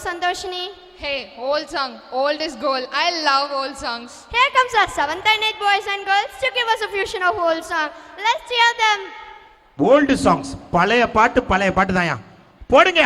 Santoshini. Hey, old song. Old is gold. I love old songs. Here comes our 7th and 8th boys and girls to give us a fusion of old song. Let's hear them. Old songs. பழைய பாட்டு தான்யா. போடுங்க.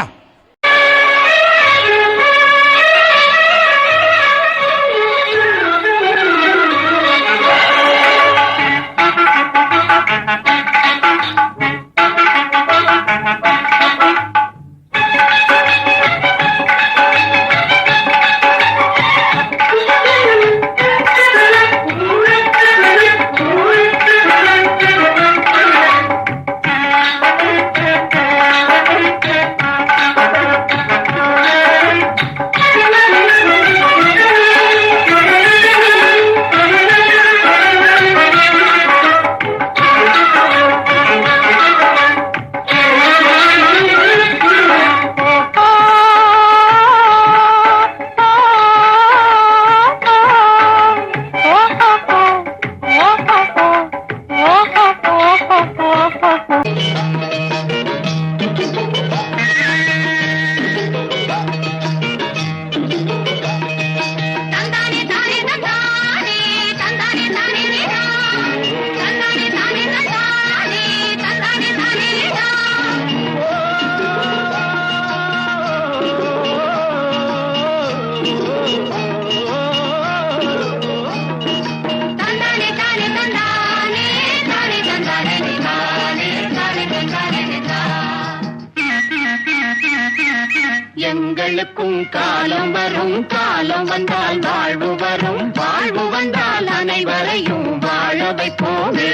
எங்களுக்கும் காலம் வரும், காலம் வந்தால் வாழ்வு வரும், வாழ்வு வந்தால் அனைவரையும் வாழ வைப்போமே.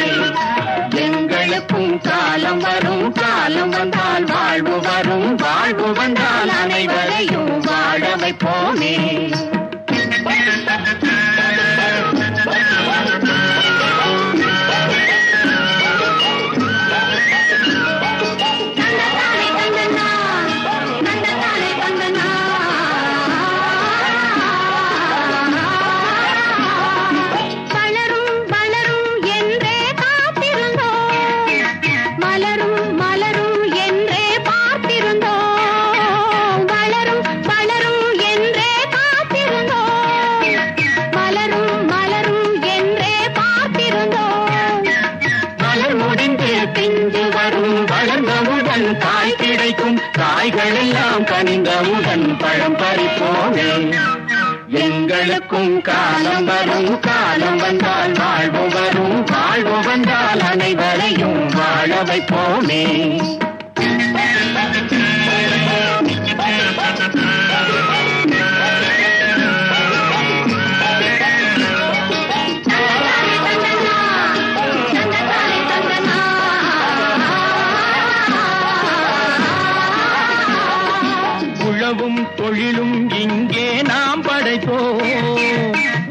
எங்களுக்கும் காலம் வரும், காலம் வந்தால் வாழ்வு வரும், வாழ்வு வந்தால் அனைவரையும் வாழ வைப்போமே. காய் கிடைக்கும், காய்கள் எல்லாம் கனிந்தவுடன் பழம் பறிப்போமே. எங்களுக்கும் காலம் வரும், காலம் வந்தால் வாழ்வு வரும், வாழ்வு வந்தால் அனைவரையும் வாழ வைப்போமே. உழவும் தொழிலும் இங்கே நாம் படைப்போம்,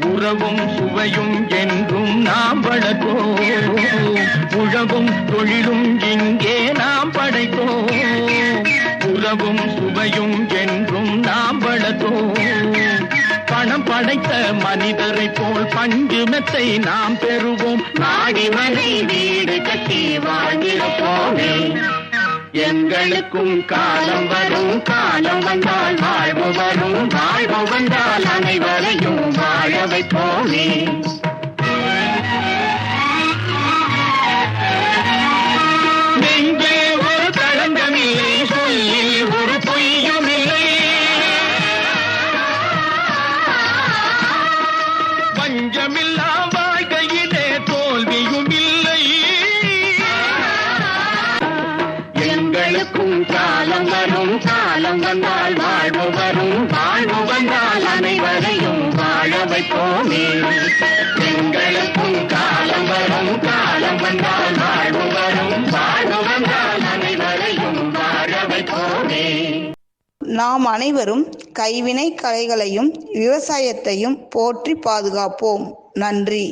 உறவும் சுவையும் என்றும் நாம் வளர்ப்போம். உழவும் தொழிலும் இங்கே நாம் படைப்போம், உறவும் சுவையும் என்றும் நாம் வளர்ப்போம். பணம் படைத்த மனிதரை போல் பஞ்சு மெத்தை நாம் பெறுவோம், நாடி மனை வீடு கட்டி வாழ்ந்திருப்போமே. எங்களுக்கும் காலம் வரும், காலம் வந்தால் வாழ்வு வரும், வாழ்வு வந்தால் அனைவரையும் வாழ வைப்போமே. நெஞ்சே ஒரு களங்கமில்லை, சொல்லில் ஒரு பொய்யும் இல்லை, பஞ்சமில்லா வாழ்க்கையிலே தோல்வியும் இல்லை. எங்களுக்கும் காலம் வரும், காலம் வந்தால் வாழ்வு வரும், வாழ்வு வந்தால் அனைவரையும் வாழ வைப்போமே. எங்களுக்கும் காலம் வரும், காலம் வந்தால் வாழ்வு வரும், வாழ்வு வந்தால் அனைவரையும் வாழ வைப்போமே. நாம் அனைவரும் கைவினை கலைகளையும் விவசாயத்தையும் போற்றி பாதுகாப்போம். நன்றி.